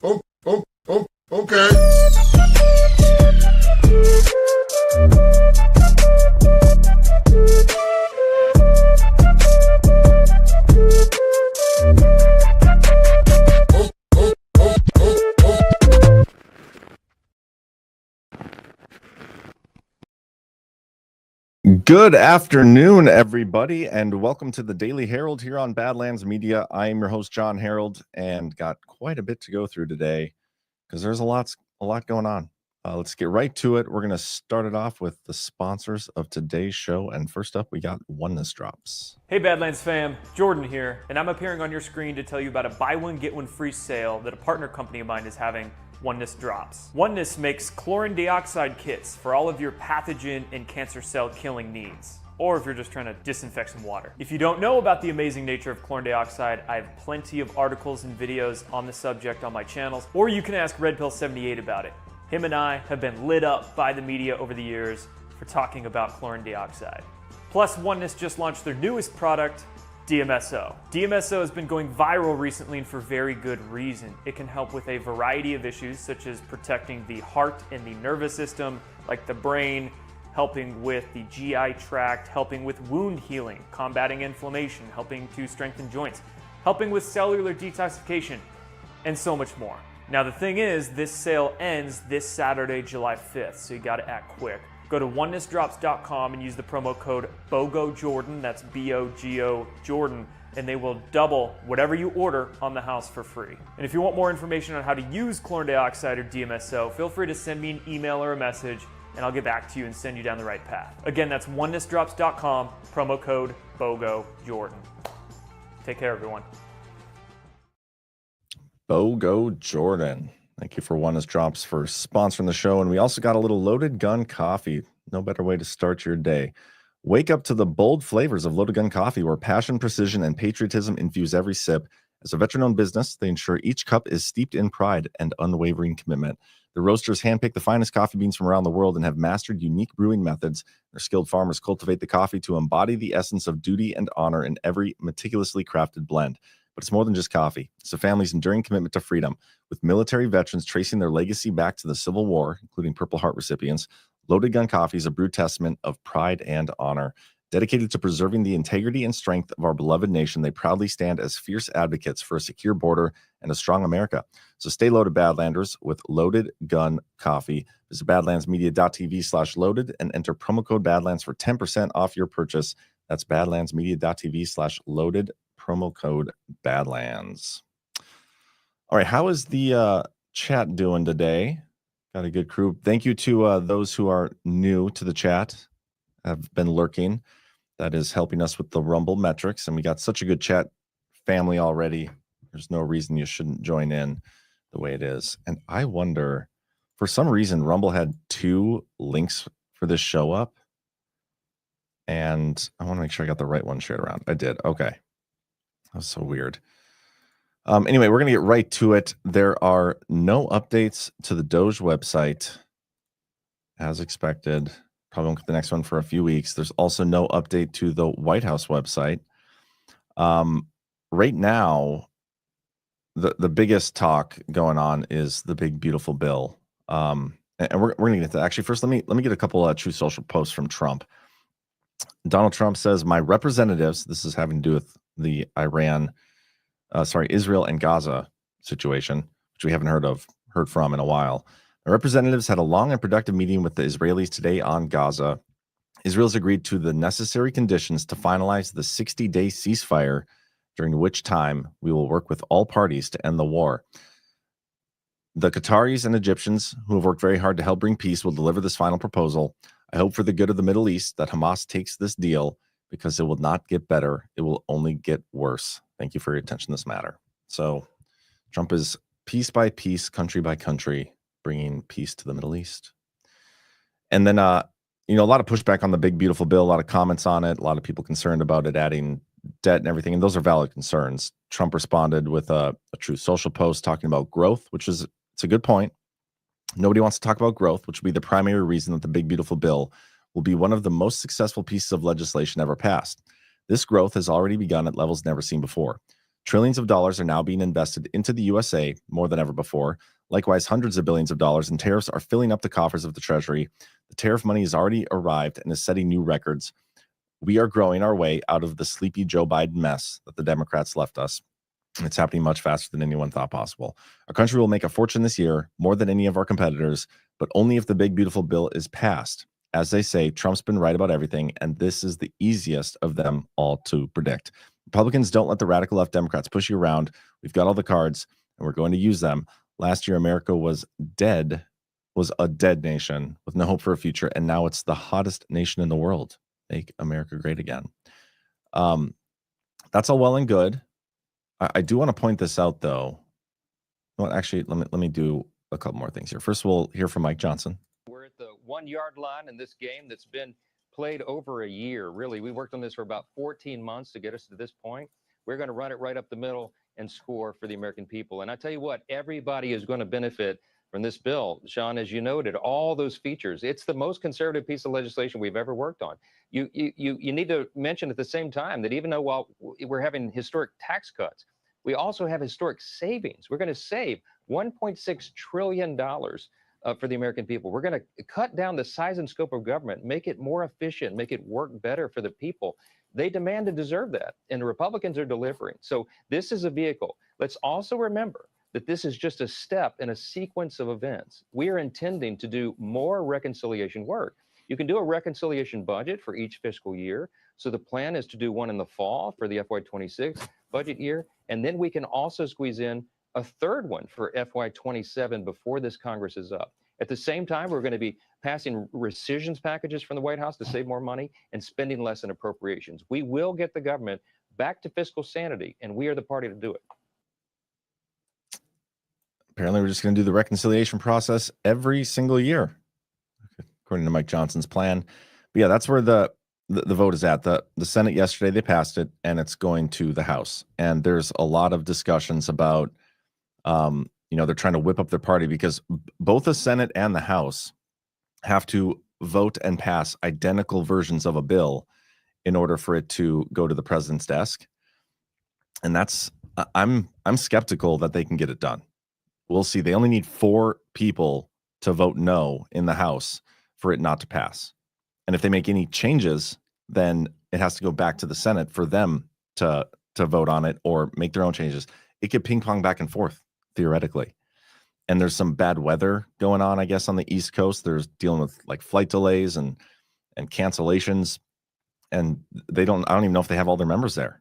Okay. Good afternoon, everybody, and welcome to the Daily Herald here on Badlands Media. I am your host, John Herold, and got quite a bit to go through today because there's a lot going on. Let's get right to it. We're going to start it off with the sponsors of today's show, and first up, we got Oneness Drops. Hey Badlands fam, Jordan here, and I'm appearing on your screen to tell you about a buy one get one free sale that a partner company of mine is having, Oneness Drops. Oneness makes chlorine dioxide kits for all of your pathogen and cancer cell killing needs, or if you're just trying to disinfect some water. If you don't know about the amazing nature of chlorine dioxide, I have plenty of articles and videos on the subject on my channels, or you can ask Red Pill 78 about it. Him and I have been lit up by the media over the years for talking about chlorine dioxide. Plus, Oneness just launched their newest product, DMSO. DMSO has been going viral recently and for very good reason. It can help with a variety of issues such as protecting the heart and the nervous system, like the brain, helping with the GI tract, helping with wound healing, combating inflammation, helping to strengthen joints, helping with cellular detoxification, and so much more. Now the thing is, this sale ends this Saturday, July 5th, so you gotta act quick. Go to onenessdrops.com and use the promo code BOGOJORDAN, that's B-O-G-O Jordan, and they will double whatever you order on the house for free. And if you want more information on how to use chlorine dioxide or DMSO, feel free to send me an email or a message, and I'll get back to you and send you down the right path. Again, that's onenessdrops.com, promo code BOGOJORDAN. Take care, everyone. BOGO Jordan. Thank you for Oneness Drops for sponsoring the show. And we also got a little Loaded Gun Coffee. No better way to start your day. Wake up to the bold flavors of Loaded Gun Coffee, where passion, precision, and patriotism infuse every sip. As a veteran-owned business, they ensure each cup is steeped in pride and unwavering commitment. The roasters handpick the finest coffee beans from around the world and have mastered unique brewing methods. Their skilled farmers cultivate the coffee to embody the essence of duty and honor in every meticulously crafted blend. But it's more than just coffee. It's a family's enduring commitment to freedom. With military veterans tracing their legacy back to the Civil War, including Purple Heart recipients, Loaded Gun Coffee is a brewed testament of pride and honor. Dedicated to preserving the integrity and strength of our beloved nation, they proudly stand as fierce advocates for a secure border and a strong America. So stay loaded, Badlanders, with Loaded Gun Coffee. Visit badlandsmedia.tv/loaded and enter promo code Badlands for 10% off your purchase. That's badlandsmedia.tv/loaded. Promo code Badlands. All right, how is the chat doing today? Got a good crew. Thank you to those who are new to the chat, have been lurking. That is helping us with the Rumble metrics, and we got such a good chat family already. There's no reason you shouldn't join in the way it is. And I wonder, for some reason, Rumble had 2 links for this show up, and I want to make sure I got the right one shared around. I did. Okay. That was so weird. Anyway, we're going to get right to it. There are no updates to the Doge website, as expected. Probably won't get the next one for a few weeks. There's also no update to the White House website. Right now, the biggest talk going on is the big, beautiful bill. And we're going to get to that. Actually, first, let me get a couple of Truth Social posts from Trump. Donald Trump says, my representatives, this is having to do with the Israel and Gaza situation, which we haven't heard from in a while. The representatives had a long and productive meeting with the Israelis today on Gaza. Israel's agreed to the necessary conditions to finalize the 60-day ceasefire, during which time we will work with all parties to end the war. The Qataris and Egyptians, who have worked very hard to help bring peace, will deliver this final proposal. I hope for the good of the Middle East that Hamas takes this deal, because it will not get better. It will only get worse. Thank you for your attention to this matter. So Trump is piece by piece, country by country, bringing peace to the Middle East. And then, a lot of pushback on the big, beautiful bill, a lot of comments on it, a lot of people concerned about it adding debt and everything. And those are valid concerns. Trump responded with a Truth Social post talking about growth, it's a good point. Nobody wants to talk about growth, which would be the primary reason that the big, beautiful bill will be one of the most successful pieces of legislation ever passed. This growth has already begun at levels never seen before. Trillions of dollars are now being invested into the USA more than ever before. Likewise, hundreds of billions of dollars in tariffs are filling up the coffers of the Treasury. The tariff money has already arrived and is setting new records. We are growing our way out of the sleepy Joe Biden mess that the Democrats left us. It's happening much faster than anyone thought possible. Our country will make a fortune this year, more than any of our competitors, but only if the big, beautiful bill is passed. As they say, Trump's been right about everything, and this is the easiest of them all to predict. Republicans don't let the radical left Democrats push you around. We've got all the cards, and we're going to use them. Last year, America was a dead nation with no hope for a future, and now it's the hottest nation in the world. Make America great again. That's all well and good. I do want to point this out, though. Well, actually, let me do a couple more things here. First, we'll hear from Mike Johnson. We're at the 1 yard line in this game that's been played over a year. Really, we worked on this for about 14 months to get us to this point. We're going to run it right up the middle and score for the American people. And I tell you what, everybody is going to benefit from this bill. Sean, as you noted, all those features. It's the most conservative piece of legislation we've ever worked on. You need to mention at the same time that even though while we're having historic tax cuts, we also have historic savings. We're going to save $1.6 trillion for the American people. We're going to cut down the size and scope of government, make it more efficient, make it work better for the people. They demand and deserve that, and the Republicans are delivering. So this is a vehicle. Let's also remember that this is just a step in a sequence of events. We are intending to do more reconciliation work. You can do a reconciliation budget for each fiscal year. So the plan is to do one in the fall for the FY26 budget year. And then we can also squeeze in a third one for FY27 before this Congress is up. At the same time, we're going to be passing rescissions packages from the White House to save more money and spending less in appropriations. We will get the government back to fiscal sanity, and we are the party to do it. Apparently, we're just going to do the reconciliation process every single year, according to Mike Johnson's plan. But yeah, that's where the vote is at. The Senate yesterday, they passed it, and it's going to the House. And there's a lot of discussions about, they're trying to whip up their party because both the Senate and the House have to vote and pass identical versions of a bill in order for it to go to the president's desk. And I'm skeptical that they can get it done. We'll see. They only need 4 people to vote no in the House for it not to pass. And if they make any changes, then it has to go back to the Senate for them to vote on it or make their own changes. It could ping pong back and forth, theoretically. And there's some bad weather going on, I guess, on the East Coast. There's dealing with like flight delays and cancellations. And I don't even know if they have all their members there.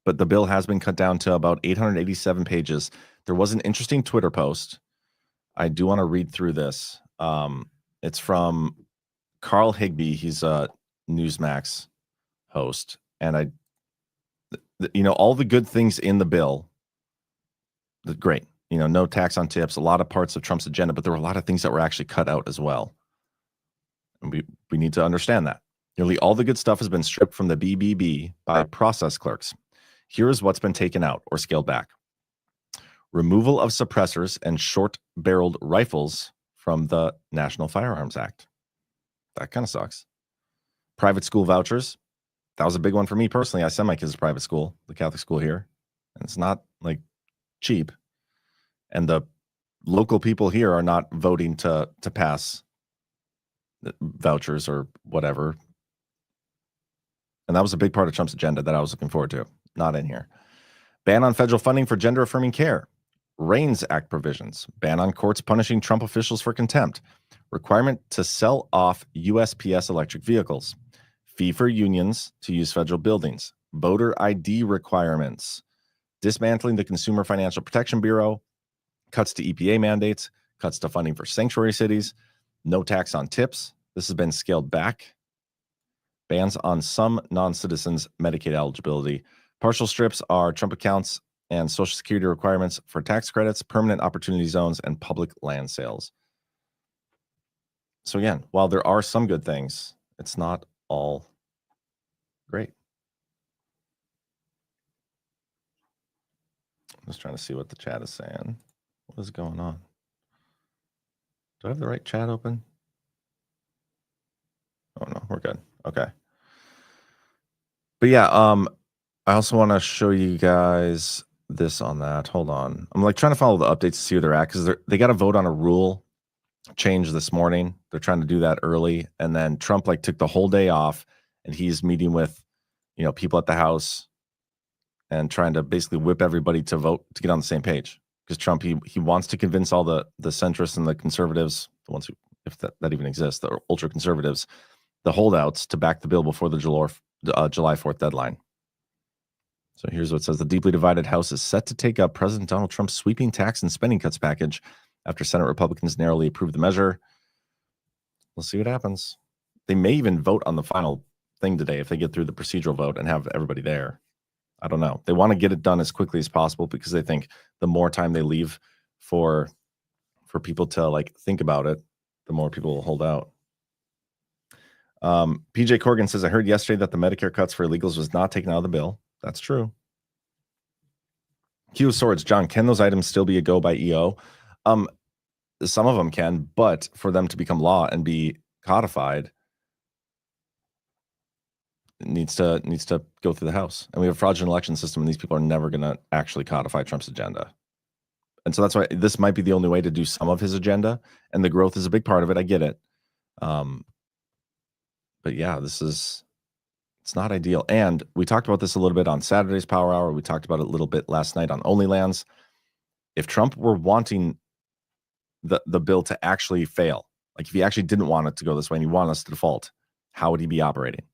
But the bill has been cut down to about 887 pages. There was an interesting Twitter post. I do want to read through this. It's from Carl Higbee. He's a Newsmax host. And all the good things in the bill, great. No tax on tips, a lot of parts of Trump's agenda, but there were a lot of things that were actually cut out as well. And we need to understand that. Nearly all the good stuff has been stripped from the BBB by process clerks. Here is what's been taken out or scaled back. Removal of suppressors and short-barreled rifles from the National Firearms Act. That kind of sucks. Private school vouchers. That was a big one for me personally. I send my kids to private school, the Catholic school here, and it's not like cheap. And the local people here are not voting to pass vouchers or whatever. And that was a big part of Trump's agenda that I was looking forward to. Not in here. Ban on federal funding for gender-affirming care. REINS Act provisions. Ban on courts punishing Trump officials for contempt. Requirement to sell off USPS electric vehicles. Fee for unions to use federal buildings. Voter ID requirements. Dismantling the Consumer Financial Protection Bureau. Cuts to EPA mandates. Cuts to funding for sanctuary cities. No tax on tips. This has been scaled back. Bans on some non-citizens' Medicaid eligibility. Partial strips are Trump accounts and Social Security requirements for tax credits, permanent opportunity zones, and public land sales. So again, while there are some good things, it's not all great. I'm just trying to see what the chat is saying. What is going on? Do I have the right chat open? Oh no, we're good. Okay. But yeah, I also want to show you guys this on that. Hold on. I'm like trying to follow the updates to see where they're at because they got to vote on a rule change this morning. They're trying to do that early. And then Trump like took the whole day off and he's meeting with, people at the House and trying to basically whip everybody to vote to get on the same page. Because Trump, he wants to convince all the centrists and the conservatives, the ones who, if that even exists, the ultra conservatives, the holdouts to back the bill before the July 4th deadline. So here's what it says. The deeply divided House is set to take up President Donald Trump's sweeping tax and spending cuts package after Senate Republicans narrowly approved the measure. We'll see what happens. They may even vote on the final thing today if they get through the procedural vote and have everybody there. I don't know. They want to get it done as quickly as possible because they think the more time they leave for people to like think about it, the more people will hold out. PJ Corgan says, I heard yesterday that the Medicare cuts for illegals was not taken out of the bill. That's true. Q Swords, John, can those items still be a go by EO? Some of them can, but for them to become law and be codified, it needs to go through the House. And we have a fraudulent election system, and these people are never going to actually codify Trump's agenda. And so that's why this might be the only way to do some of his agenda, and the growth is a big part of it. I get it. But yeah, it's not ideal. And we talked about this a little bit on Saturday's Power Hour. We talked about it a little bit last night on OnlyLands. If Trump were wanting the bill to actually fail, like if he actually didn't want it to go this way and he wanted us to default, how would he be operating?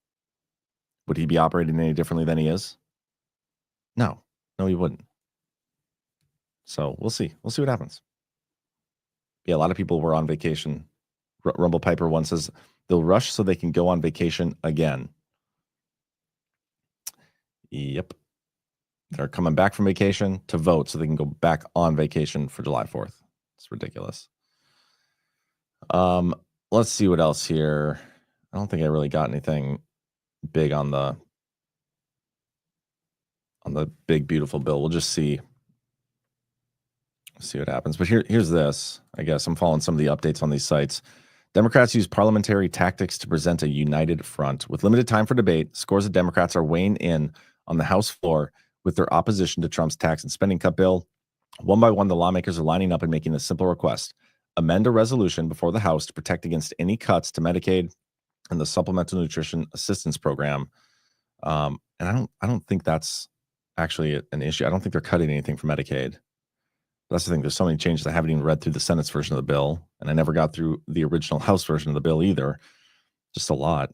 Would he be operating any differently than he is? No, he wouldn't. So we'll see. We'll see what happens. Yeah, a lot of people were on vacation. Rumble Piper one says they'll rush so they can go on vacation again. Yep. They're coming back from vacation to vote so they can go back on vacation for July 4th. It's ridiculous. Let's see what else here. I don't think I really got anything big on the big, beautiful bill. We'll just see what happens. But here's this. I guess I'm following some of the updates on these sites. Democrats use parliamentary tactics to present a united front. With limited time for debate, scores of Democrats are weighing in on the House floor with their opposition to Trump's tax and spending cut bill. One by one, the lawmakers are lining up and making a simple request: amend a resolution before the House to protect against any cuts to Medicaid and the Supplemental Nutrition Assistance Program. And I don't think that's actually an issue. I don't think they're cutting anything from Medicaid. That's the thing. There's so many changes. I haven't even read through the Senate's version of the bill, and I never got through the original House version of the bill either. Just a lot.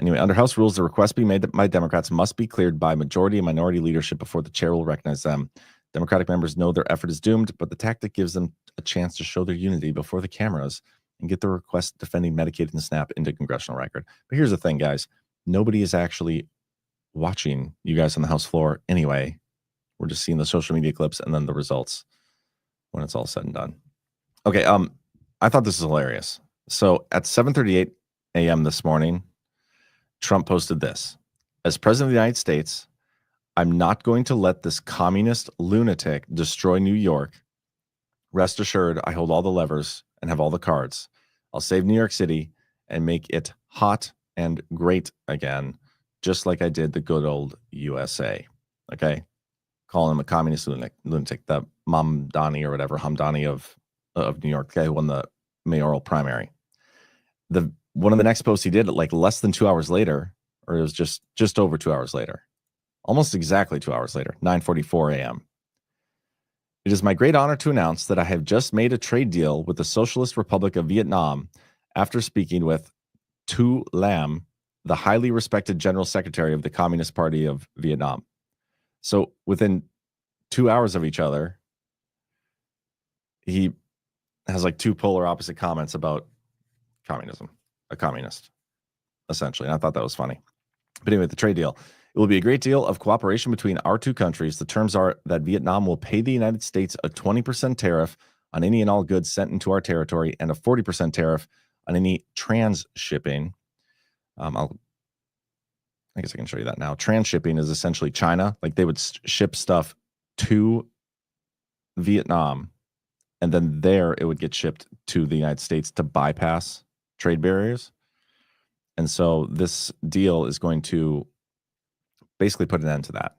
Anyway, under House rules, the request being made by Democrats must be cleared by majority and minority leadership before the chair will recognize them. Democratic members know their effort is doomed, but the tactic gives them a chance to show their unity before the cameras and get the request defending Medicaid and SNAP into congressional record. But here's the thing, guys. Nobody is actually watching you guys on the House floor anyway. We're just seeing the social media clips and then the results when it's all said and done. Okay, I thought this was hilarious. So at 7:38 a.m. this morning, Trump posted this: as president of the United States, I'm not going to let this communist lunatic destroy New York. Rest assured, I hold all the levers and have all the cards. I'll save New York City and make it hot and great again, just like I did the good old USA. Okay? Call him a communist lunatic, the Mamdani or whatever, Hamdani of New York, guy who won the mayoral primary. One of the next posts he did, like less than 2 hours later, or it was just over 2 hours later, almost exactly 2 hours later, 9:44 a.m. It is my great honor to announce that I have just made a trade deal with the Socialist Republic of Vietnam after speaking with Tu Lam, the highly respected General Secretary of the Communist Party of Vietnam. So within 2 hours of each other, he has like two polar opposite comments about communism, a communist, essentially. And I thought that was funny. But anyway, the trade deal. It will be a great deal of cooperation between our two countries. The terms are that Vietnam will pay the United States a 20% tariff on any and all goods sent into our territory and a 40% tariff on any transshipping. I guess I can show you that now. Transshipping is essentially China. Like they would ship stuff to Vietnam, and then there it would get shipped to the United States to bypass trade barriers. And so this deal is going to basically put an end to that.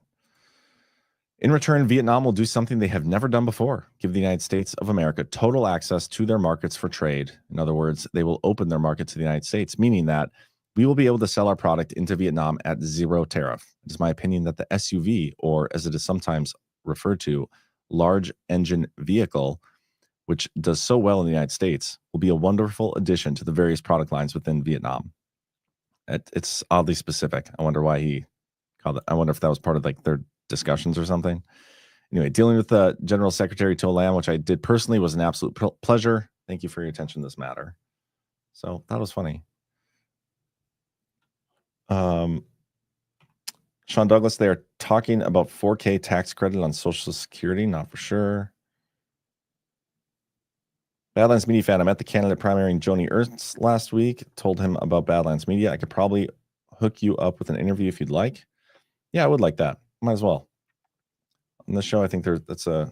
In return, Vietnam will do something they have never done before, give the United States of America total access to their markets for trade. In other words, they will open their market to the United States, meaning that we will be able to sell our product into Vietnam at zero tariff. It is my opinion that the SUV, or as it is sometimes referred to, large engine vehicle, which does so well in the United States, will be a wonderful addition to the various product lines within Vietnam. It's oddly specific. I wonder why he called it. I wonder if that was part of like their discussions or something. Anyway, dealing with the General Secretary To Lam, which I did personally, was an absolute pleasure. Thank you for your attention to this matter. So that was funny. Sean Douglas, they are talking about 4K tax credit on Social Security. Not for sure. Badlands Media fan. I met the candidate primarying Joni Ernst last week. Told him about Badlands Media. I could probably hook you up with an interview if you'd like. Yeah, I would like that. Might as well. On the show, I think that's a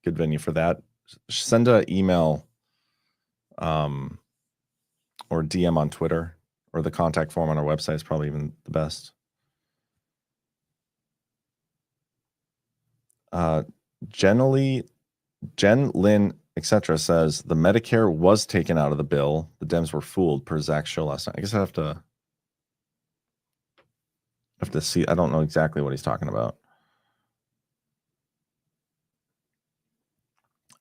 good venue for that. Send an email or DM on Twitter, or the contact form on our website is probably even the best. Jen Lynn, etc. says the Medicare was taken out of the bill. The Dems were fooled, per Zach's show last night. I guess I have to see. I don't know exactly what he's talking about.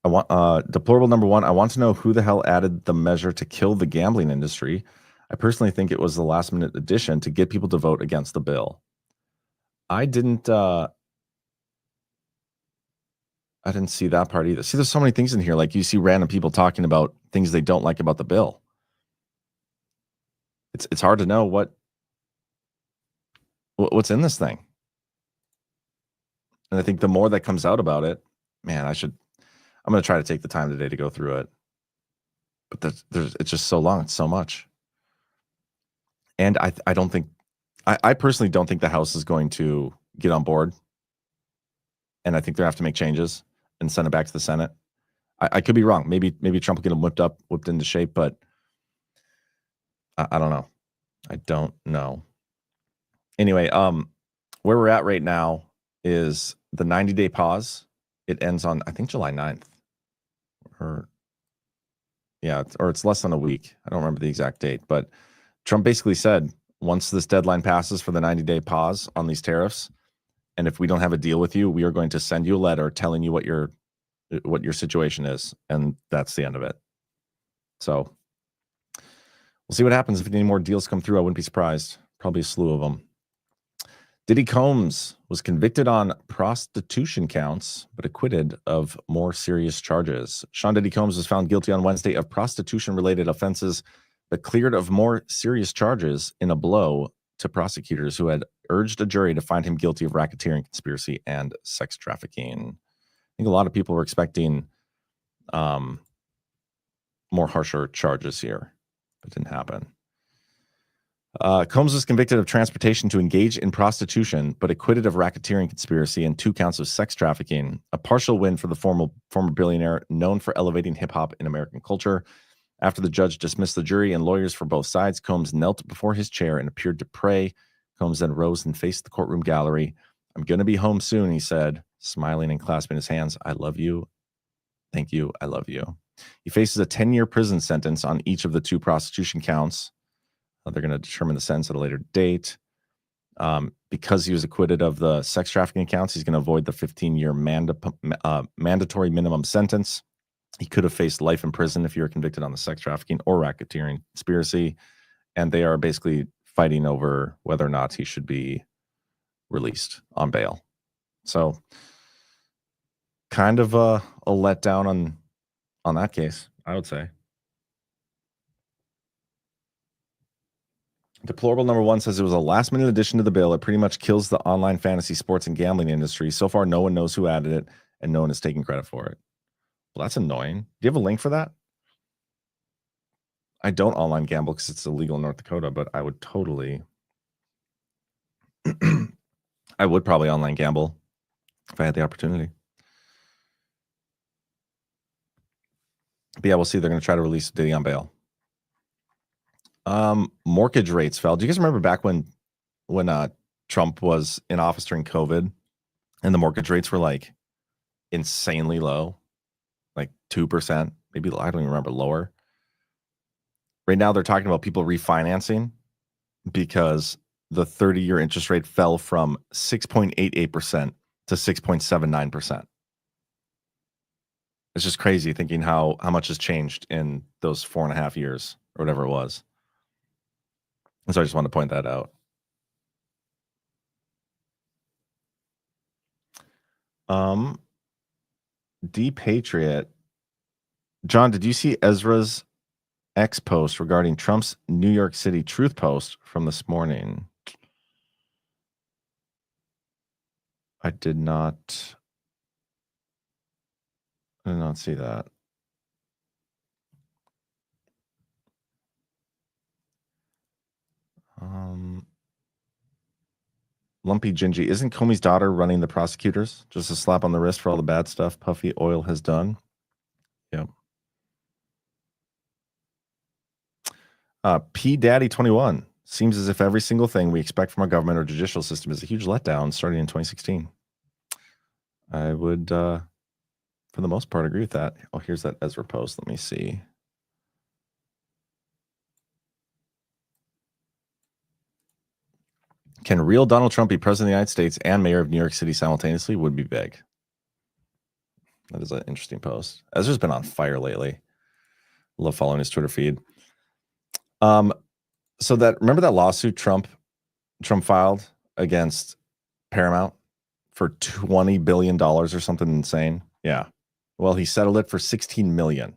I want deplorable number one. I want to know who the hell added the measure to kill the gambling industry. I personally think it was the last minute addition to get people to vote against the bill. I didn't see that part either. See, there's so many things in here. Like you see random people talking about things they don't like about the bill. It's hard to know what's in this thing. And I think the more that comes out about it, man, I'm going to try to take the time today to go through it. But it's just so long. It's so much. And I personally don't think the House is going to get on board. And I think they have to make changes and send it back to the Senate. I could be wrong. Maybe Trump will get them whipped into shape, but I don't know. I don't know. Anyway, where we're at right now is the 90-day pause. It ends on, I think, July 9th. Or it's less than a week. I don't remember the exact date, but Trump basically said once this deadline passes for the 90-day pause on these tariffs, and if we don't have a deal with you, we are going to send you a letter telling you what your situation is, and that's the end of it. So we'll see what happens. If any more deals come through, I wouldn't be surprised. Probably a slew of them. Diddy Combs was convicted on prostitution counts, but acquitted of more serious charges. Sean Diddy Combs was found guilty on Wednesday of prostitution-related offenses, but cleared of more serious charges in a blow to prosecutors who had urged a jury to find him guilty of racketeering, conspiracy, and sex trafficking. I think a lot of people were expecting more harsher charges here, but it didn't happen. Combs was convicted of transportation to engage in prostitution, but acquitted of racketeering, conspiracy, and 2 counts of sex trafficking, a partial win for the former billionaire known for elevating hip-hop in American culture. After the judge dismissed the jury and lawyers for both sides, Combs knelt before his chair and appeared to pray. Combs then rose and faced the courtroom gallery. "I'm going to be home soon," he said, smiling and clasping his hands. "I love you. Thank you. I love you." He faces a 10-year prison sentence on each of the 2 prostitution counts. They're going to determine the sentence at a later date. Because he was acquitted of the sex trafficking counts, he's going to avoid the 15-year mandatory minimum sentence. He could have faced life in prison if you were convicted on the sex trafficking or racketeering conspiracy. And they are basically fighting over whether or not he should be released on bail. So kind of a letdown on that case, I would say. Deplorable number one says it was a last-minute addition to the bill. It pretty much kills the online fantasy sports and gambling industry. So far, no one knows who added it, and no one is taking credit for it. Well, that's annoying. Do you have a link for that? I don't online gamble because it's illegal in North Dakota, but I would totally... I would probably online gamble if I had the opportunity. But yeah, we'll see. They're going to try to release Diddy on bail. Mortgage rates fell. Do you guys remember back when Trump was in office during COVID and the mortgage rates were like insanely low, like 2%, maybe I don't even remember, lower. Right now they're talking about people refinancing because the 30-year interest rate fell from 6.88% to 6.79%. It's just crazy thinking how much has changed in those 4.5 years or whatever it was. And so I just wanted to point that out. D Patriot. John, did you see Ezra's X post regarding Trump's New York City truth post from this morning? I did not see that. Lumpy Gingy, isn't Comey's daughter running the prosecutors? Just a slap on the wrist for all the bad stuff Puffy Oil has done. Yep. P Daddy 21. Seems as if every single thing we expect from our government or judicial system is a huge letdown starting in 2016. I would, for the most part, agree with that. Oh, here's that Ezra post. Let me see. Can real Donald Trump be president of the United States and mayor of New York City simultaneously? Would be big. That is an interesting post. Ezra's been on fire lately. Love following his Twitter feed. So that, remember that lawsuit Trump filed against Paramount for $20 billion or something insane? Yeah. Well, he settled it for $16 million.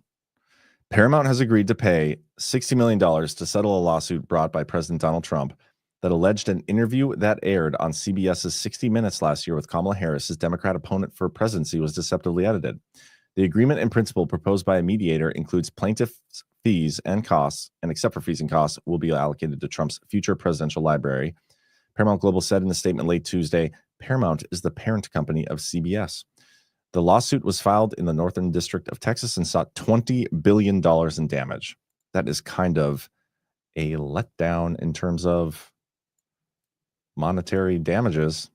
Paramount has agreed to pay $60 million to settle a lawsuit brought by President Donald Trump that alleged an interview that aired on CBS's 60 Minutes last year with Kamala Harris, his Democrat opponent for presidency, was deceptively edited. The agreement in principle proposed by a mediator includes plaintiff's fees and costs, and except for fees and costs, will be allocated to Trump's future presidential library. Paramount Global said in a statement late Tuesday, Paramount is the parent company of CBS. The lawsuit was filed in the Northern District of Texas and sought $20 billion in damage. That is kind of a letdown in terms of monetary damages.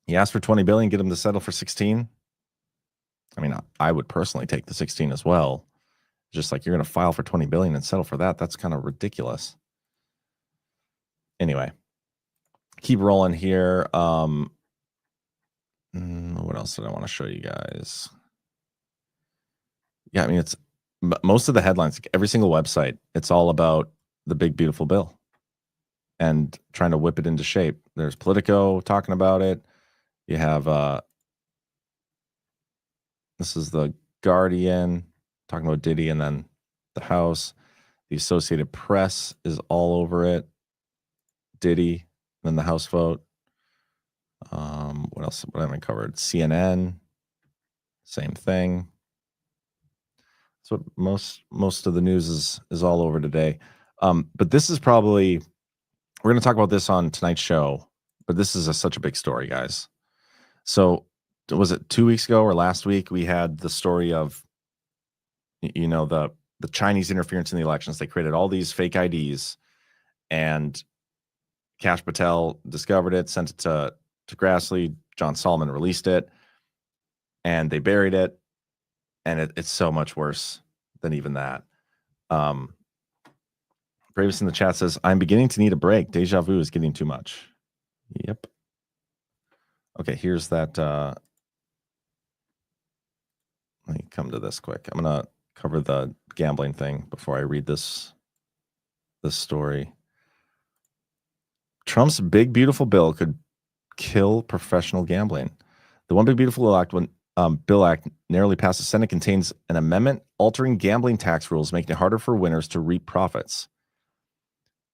He asked for $20 billion, get him to settle for 16. I mean, I would personally take the 16 as well. Just like you're going to file for $20 billion and settle for that. That's kind of ridiculous. Anyway, keep rolling here. What else did I want to show you guys? Yeah, I mean, it's most of the headlines, like every single website, it's all about the big, beautiful bill and trying to whip it into shape. There's Politico talking about it. You have, this is the Guardian talking about Diddy, and then the House. The Associated Press is all over it. Diddy, and then the House vote. What else? What haven't I covered? CNN, same thing. That's what most of the news is all over today. But this is probably, we're going to talk about this on tonight's show, but this is such a big story, guys. So was it 2 weeks ago or last week we had the story of, you know, the Chinese interference in the elections? They created all these fake IDs, and Kash Patel discovered it, sent it to Grassley. John Solomon released it, and they buried it. And it's so much worse than even that. Bravest in the chat says, I'm beginning to need a break. Deja vu is getting too much. Yep. Okay, here's that. Let me come to this quick. I'm going to cover the gambling thing before I read this story. Trump's big, beautiful bill could kill professional gambling. The One Big Beautiful Bill Act narrowly passed the Senate contains an amendment altering gambling tax rules, making it harder for winners to reap profits.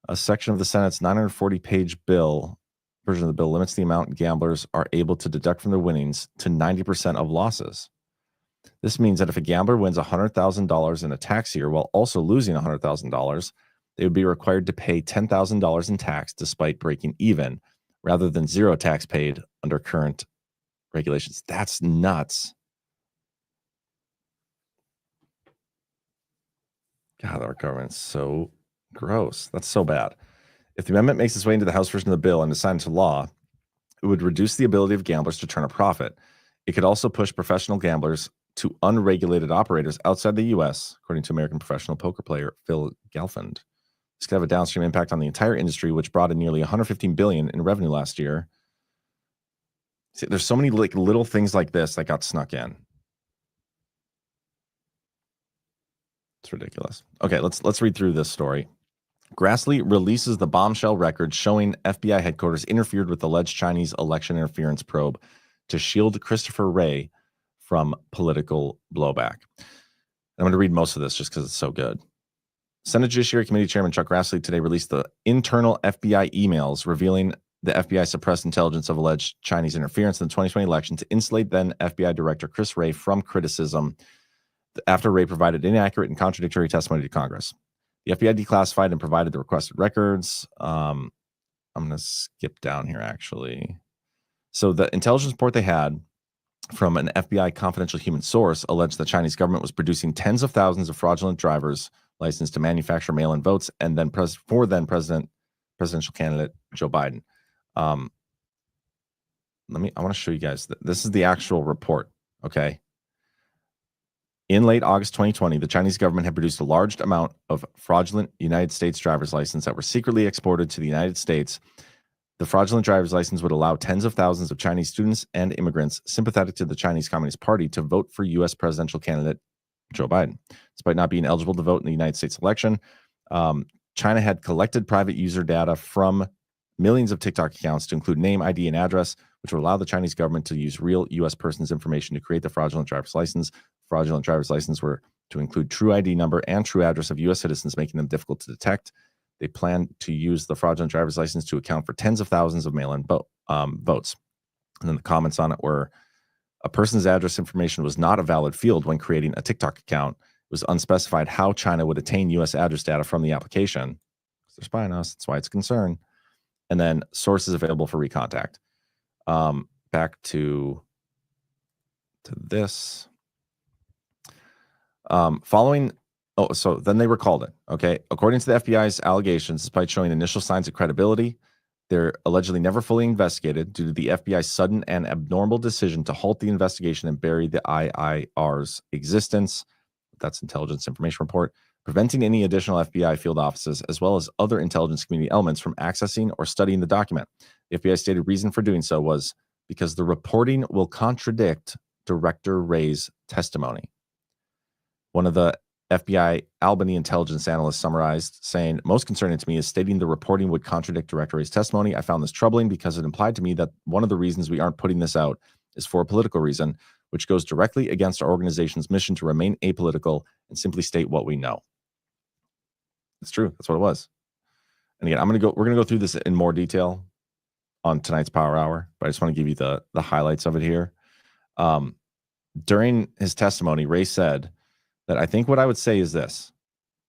A section of the Senate's 940-page version of the bill limits the amount gamblers are able to deduct from their winnings to 90% of losses. This means that if a gambler wins $100,000 in a tax year while also losing $100,000, they would be required to pay $10,000 in tax despite breaking even, rather than zero tax paid under current regulations. That's nuts. God, our government's so gross. That's so bad. If the amendment makes its way into the House version of the bill and is signed into law, it would reduce the ability of gamblers to turn a profit. It could also push professional gamblers to unregulated operators outside the U.S., according to American professional poker player Phil Gelfand. This could have a downstream impact on the entire industry, which brought in nearly $115 billion in revenue last year. See, there's so many little things like this that got snuck in. It's ridiculous. Okay, let's read through this story. Grassley releases the bombshell record showing FBI headquarters interfered with alleged Chinese election interference probe to shield Christopher Wray from political blowback. I'm going to read most of this just because it's so good. Senate Judiciary Committee Chairman Chuck Grassley today released the internal FBI emails revealing the FBI suppressed intelligence of alleged Chinese interference in the 2020 election to insulate then FBI Director Chris Wray from criticism after Wray provided inaccurate and contradictory testimony to Congress. The FBI declassified and provided the requested records. I'm going to skip down here, actually. So the intelligence report they had from an FBI confidential human source alleged the Chinese government was producing tens of thousands of fraudulent drivers licensed to manufacture mail-in votes, and then presidential candidate Joe Biden. I want to show you guys. This is the actual report. Okay. In late August 2020, the Chinese government had produced a large amount of fraudulent United States driver's license that were secretly exported to the United States. The fraudulent driver's license would allow tens of thousands of Chinese students and immigrants sympathetic to the Chinese Communist Party to vote for U.S. presidential candidate Joe Biden. Despite not being eligible to vote in the United States election, China had collected private user data from millions of TikTok accounts to include name, ID, and address, which would allow the Chinese government to use real U.S. persons' information to create the fraudulent driver's license. Fraudulent driver's license were to include true ID number and true address of U.S. citizens, making them difficult to detect. They plan to use the fraudulent driver's license to account for tens of thousands of mail-in votes. And then the comments on it were, a person's address information was not a valid field when creating a TikTok account. It was unspecified how China would attain U.S. address data from the application. They're spying on us. That's why it's a concern. And then sources available for recontact. Back to this. So then they recalled it. Okay. According to the FBI's allegations, despite showing initial signs of credibility, they're allegedly never fully investigated due to the FBI's sudden and abnormal decision to halt the investigation and bury the IIR's existence. That's Intelligence Information Report, preventing any additional FBI field offices as well as other intelligence community elements from accessing or studying the document. The FBI stated reason for doing so was because the reporting will contradict Director Wray's testimony. One of the FBI Albany intelligence analysts summarized, saying, most concerning to me is stating the reporting would contradict Director Wray's testimony. I found this troubling because it implied to me that one of the reasons we aren't putting this out is for a political reason, which goes directly against our organization's mission to remain apolitical and simply state what we know. It's true. That's what it was. And again, we're going to go through this in more detail on tonight's Power Hour, but I just want to give you the highlights of it here. During his testimony, Wray said that I think what I would say is this: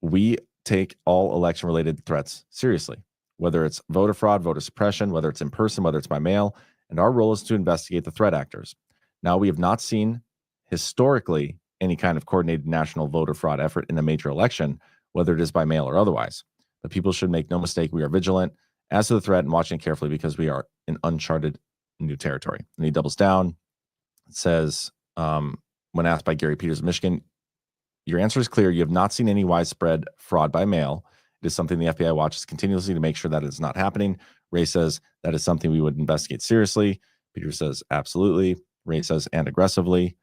we take all election-related threats seriously, whether it's voter fraud, voter suppression, whether it's in person, whether it's by mail, and our role is to investigate the threat actors. Now, we have not seen historically any kind of coordinated national voter fraud effort in a major election, whether it is by mail or otherwise. But people should make no mistake, we are vigilant as to the threat and watching carefully because we are in uncharted new territory. And he doubles down. It says, when asked by Gary Peters of Michigan, your answer is clear. You have not seen any widespread fraud by mail. It is something the FBI watches continuously to make sure that it's not happening. Wray says that is something we would investigate seriously. Peters says absolutely. Wray says and aggressively.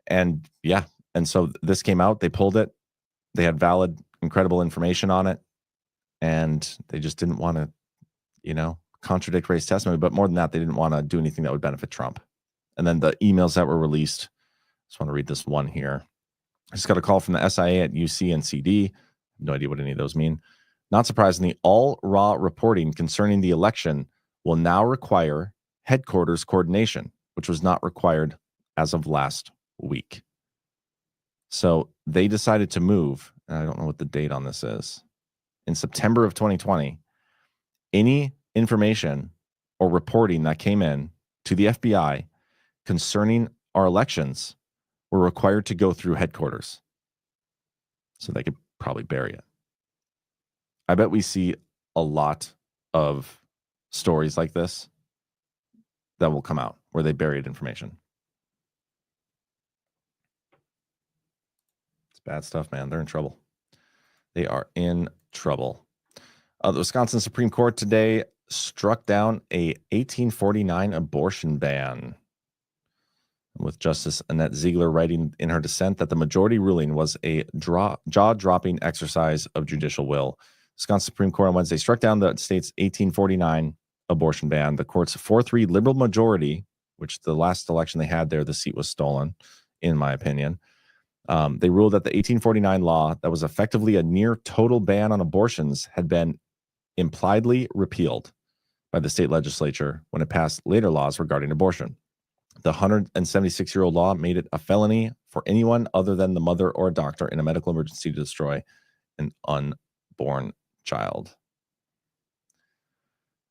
And yeah, and so this came out. They pulled it. They had valid, incredible information on it. And they just didn't want to, contradict Wray's testimony. But more than that, they didn't want to do anything that would benefit Trump. And then the emails that were released, I just want to read this one here. I just got a call from the SIA at UC and CD. No idea what any of those mean. Not surprisingly, all raw reporting concerning the election will now require headquarters coordination, which was not required as of last week. So they decided to move, and I don't know what the date on this is, in September of 2020, any information or reporting that came in to the FBI concerning our elections were required to go through headquarters so they could probably bury it. I bet we see a lot of stories like this that will come out where they buried information. It's bad stuff, man. They're in trouble. They are in trouble. The Wisconsin Supreme Court today struck down a 1849 abortion ban, with Justice Annette Ziegler writing in her dissent that the majority ruling was a jaw-dropping exercise of judicial will. Wisconsin Supreme Court on Wednesday struck down the state's 1849 abortion ban. The court's 4-3 liberal majority, which the last election they had there, the seat was stolen, in my opinion. They ruled that the 1849 law that was effectively a near total ban on abortions had been impliedly repealed by the state legislature when it passed later laws regarding abortion. The 176-year-old law made it a felony for anyone other than the mother or a doctor in a medical emergency to destroy an unborn child.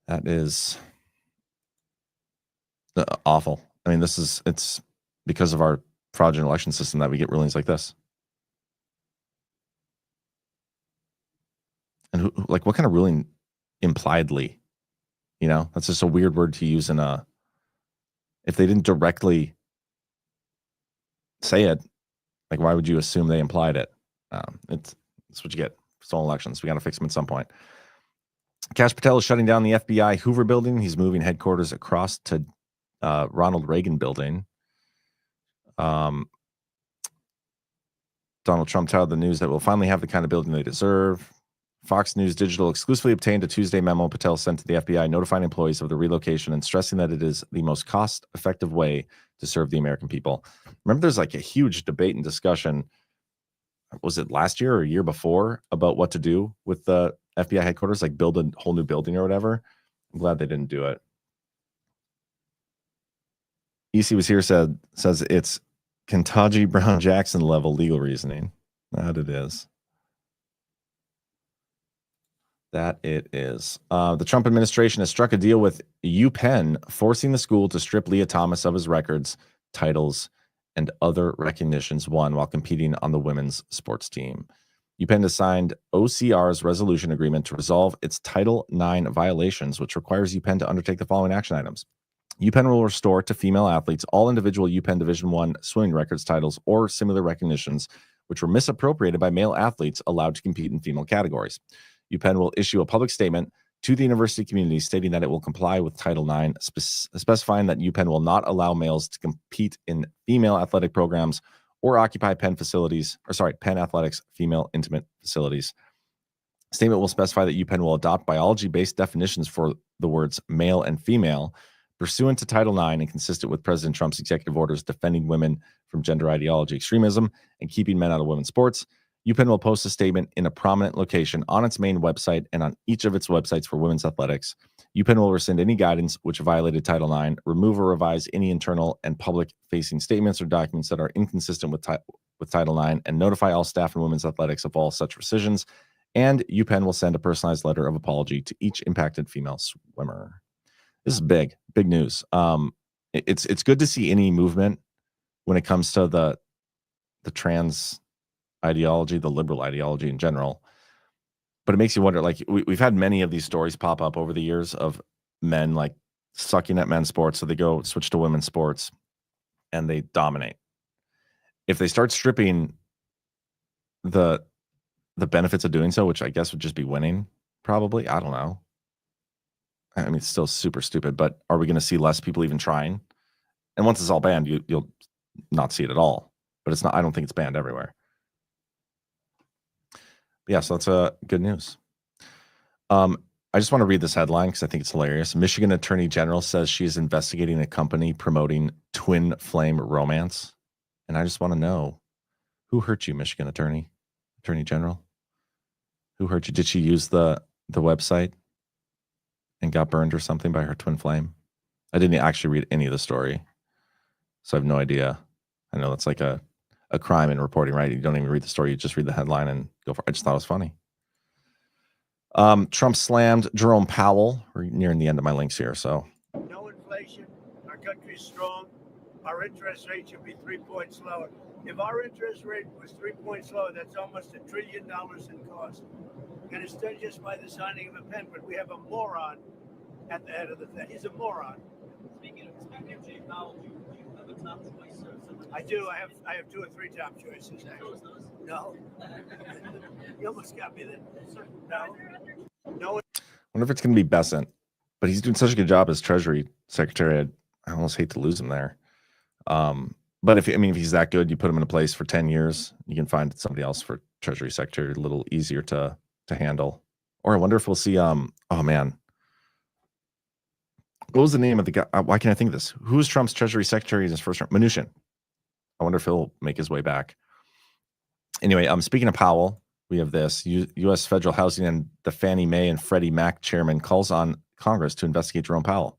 That is awful. I mean, it's because of our fraudulent election system that we get rulings like this. And what kind of ruling impliedly? You know, that's just a weird word to use if they didn't directly say it, like, why would you assume they implied it? It's what you get. Stolen elections. We got to fix them at some point. Kash Patel is shutting down the FBI Hoover building. He's moving headquarters across to Ronald Reagan building. Donald Trump touted the news that we'll finally have the kind of building they deserve. Fox News Digital exclusively obtained a Tuesday memo Patel sent to the FBI notifying employees of the relocation and stressing that it is the most cost-effective way to serve the American people. Remember, there's like a huge debate and discussion, was it last year or a year before, about what to do with the FBI headquarters, like build a whole new building or whatever. I'm glad they didn't do it. EC was here, says it's Ketanji Brown Jackson level legal reasoning. That it is. That it is. The Trump administration has struck a deal with UPenn, forcing the school to strip Leah Thomas of his records, titles, and other recognitions won while competing on the women's sports team. UPenn has signed OCR's resolution agreement to resolve its Title IX violations, which requires UPenn to undertake the following action items. UPenn will restore to female athletes all individual UPenn Division I swimming records, titles, or similar recognitions which were misappropriated by male athletes allowed to compete in female categories. UPenn will issue a public statement to the university community stating that it will comply with Title IX, specifying that UPenn will not allow males to compete in female athletic programs or occupy Penn Athletics female intimate facilities. Statement will specify that UPenn will adopt biology-based definitions for the words male and female pursuant to Title IX and consistent with President Trump's executive orders defending women from gender ideology extremism and keeping men out of women's sports. UPenn will post a statement in a prominent location on its main website and on each of its websites for women's athletics. UPenn will rescind any guidance which violated Title IX, remove or revise any internal and public-facing statements or documents that are inconsistent with Title IX, and notify all staff in women's athletics of all such rescissions. And UPenn will send a personalized letter of apology to each impacted female swimmer. This is big news. It's good to see any movement when it comes to the trans ideology, the liberal ideology in general. But it makes you wonder, like, we've had many of these stories pop up over the years of men like sucking at men's sports, so they go switch to women's sports and they dominate. If they start stripping the benefits of doing so, which I guess would just be winning, probably, I don't know. I mean, it's still super stupid, but are we going to see less people even trying? And once it's all banned, you'll not see it at all. But it's not. I don't think it's banned everywhere. But yeah, so that's good news. I just want to read this headline because I think it's hilarious. Michigan Attorney General says she is investigating a company promoting twin flame romance. And I just want to know, who hurt you, Michigan Attorney General? Who hurt you? Did she use the website and got burned or something by her twin flame? I didn't actually read any of the story, so I have no idea. I know that's like a crime in reporting, right? You don't even read the story, you just read the headline and go for it. I just thought it was funny. Trump slammed Jerome Powell. We're nearing the end of my links here, so. No inflation. Our country's strong. Our interest rate should be 3 points lower. If our interest rate was 3 points lower, that's almost $1 trillion in cost. and it's done just by the signing of a pen. But we have a moron at the head of the Fed. He's a moron. Speaking of Jay Powell, do you have a top choice or someone? I do. I have 2 or 3 top choices. Actually. No. You almost got me there. No. No. I wonder if it's going to be Besant, but he's doing such a good job as Treasury Secretary. I almost hate to lose him there. But if he's that good, you put him in a place for 10 years, you can find somebody else for Treasury Secretary a little easier to handle. Or I wonder if we'll see. Oh man, what was the name of the guy? Why can't I think of this? Who's Trump's Treasury Secretary in his first term? Mnuchin. I wonder if he'll make his way back. Anyway, speaking of Powell, we have this U.S. federal housing and the Fannie Mae and Freddie Mac chairman calls on Congress to investigate Jerome Powell.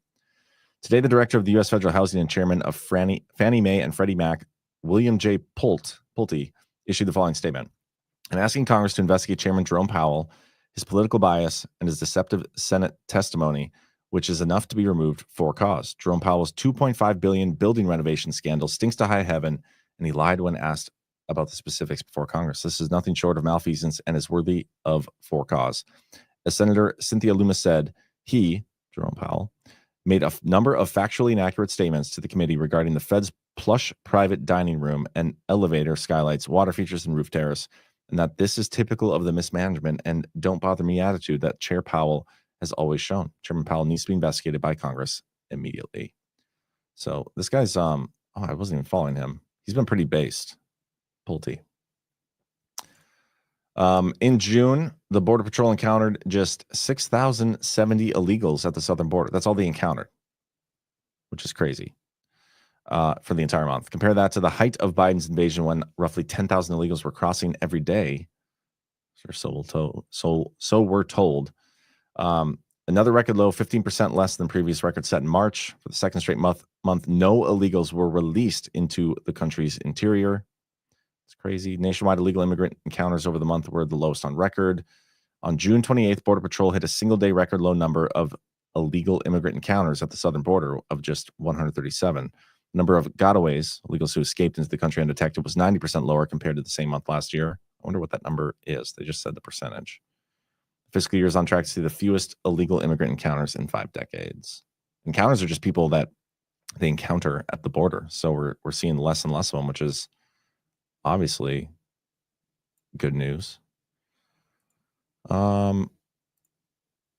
Today, the director of the U.S. federal housing and chairman of Fannie Mae and Freddie Mac, William J. Pulte, issued the following statement. I'm asking Congress to investigate Chairman Jerome Powell, his political bias, and his deceptive Senate testimony, which is enough to be removed for cause. Jerome Powell's $2.5 billion building renovation scandal stinks to high heaven, and he lied when asked about the specifics before Congress. This is nothing short of malfeasance and is worthy of for cause. As Senator Cynthia Loomis said, he, Jerome Powell, made a number of factually inaccurate statements to the committee regarding the Fed's plush private dining room and elevator skylights, water features, and roof terrace, and that this is typical of the mismanagement and don't bother me attitude that Chair Powell has always shown. Chairman Powell needs to be investigated by Congress immediately. So this guy's, I wasn't even following him. He's been pretty based. Pulte. In June, the Border Patrol encountered just 6,070 illegals at the southern border. That's all they encountered, which is crazy for the entire month. Compare that to the height of Biden's invasion when roughly 10,000 illegals were crossing every day. So we're told. Another record low, 15% less than previous record set in March. For the second straight month, no illegals were released into the country's interior. It's crazy. Nationwide illegal immigrant encounters over the month were the lowest on record. On June 28th, Border Patrol hit a single-day record low number of illegal immigrant encounters at the southern border of just 137. The number of gotaways, illegals who escaped into the country undetected, was 90% lower compared to the same month last year. I wonder what that number is. They just said the percentage. Fiscal year is on track to see the fewest illegal immigrant encounters in 5 decades. Encounters are just people that they encounter at the border. So we're seeing less and less of them, which is obviously good news. Do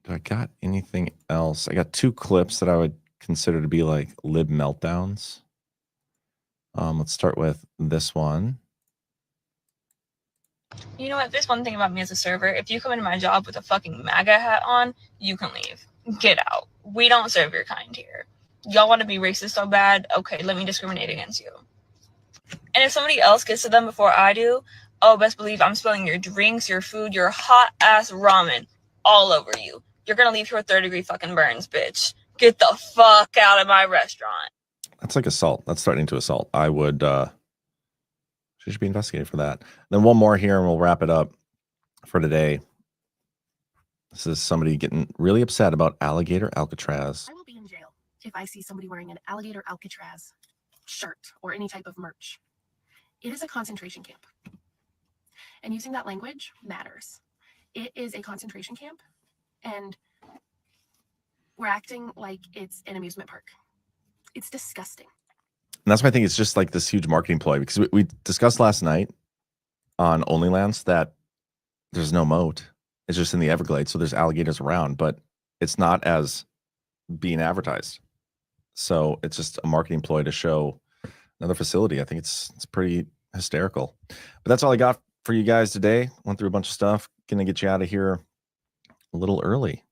I got anything else? I got 2 clips that I would consider to be like lib meltdowns. Let's start with this one. You know what? There's one thing about me as a server. If you come into my job with a fucking MAGA hat on, you can leave. Get out. We don't serve your kind here. Y'all want to be racist so bad? Okay, let me discriminate against you. And if somebody else gets to them before I do, oh, best believe I'm spilling your drinks, your food, your hot-ass ramen all over you. You're going to leave here with 3rd-degree fucking burns, bitch. Get the fuck out of my restaurant. That's like assault. That's threatening to assault. I would, she should be investigated for that. Then one more here and we'll wrap it up for today. This is somebody getting really upset about alligator Alcatraz. I will be in jail if I see somebody wearing an alligator Alcatraz shirt or any type of merch. It is a concentration camp. And using that language matters. It is a concentration camp, and we're acting like it's an amusement park. It's disgusting. And that's why I think it's just like this huge marketing ploy, because we discussed last night on OnlyLands that there's no moat. It's just in the Everglades, so there's alligators around, but it's not as being advertised. So it's just a marketing ploy to show another facility. I think it's pretty hysterical. But that's all I got for you guys today. Went through a bunch of stuff. Gonna get you out of here a little early.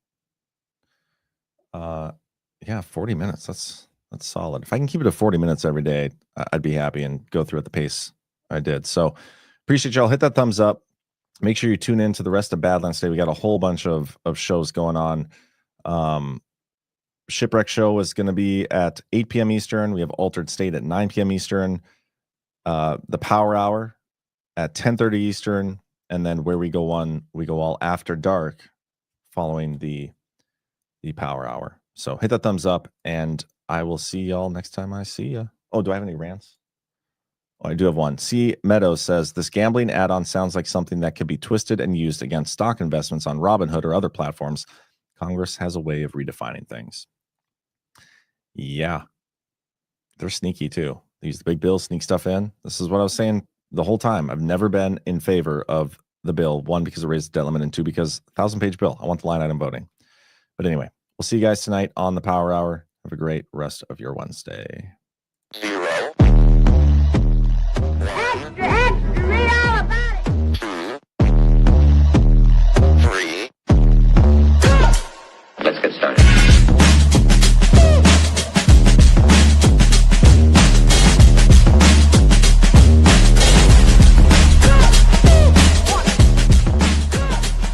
Yeah, 40 minutes. That's solid. If I can keep it to 40 minutes every day, I'd be happy and go through at the pace I did. So appreciate y'all. Hit that thumbs up. Make sure you tune in to the rest of Badlands today. We got a whole bunch of shows going on. Shipwreck Show is going to be at 8 p.m. Eastern. We have Altered State at 9 p.m. Eastern. The Power Hour at 10:30 Eastern. And then Where We Go All after dark following the Power Hour. So hit that thumbs up, and I will see y'all next time I see ya. Oh, do I have any rants? Oh, I do have one. C. Meadows says, this gambling add-on sounds like something that could be twisted and used against stock investments on Robinhood or other platforms. Congress has a way of redefining things. Yeah. They're sneaky too. They use the big bill, sneak stuff in. This is what I was saying the whole time. I've never been in favor of the bill. One, because it raised the debt limit, and two, because 1,000-page bill. I want the line item voting. But anyway, we'll see you guys tonight on the Power Hour. Have a great rest of your Wednesday. 0, 1, Extra, read all about it. 2, 3. Let's get started.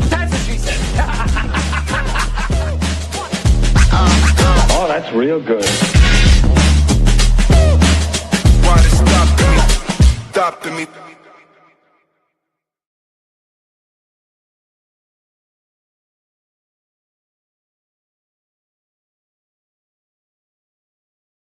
That's what she said. Oh, that's real good. Why they stopping me? Stopping me.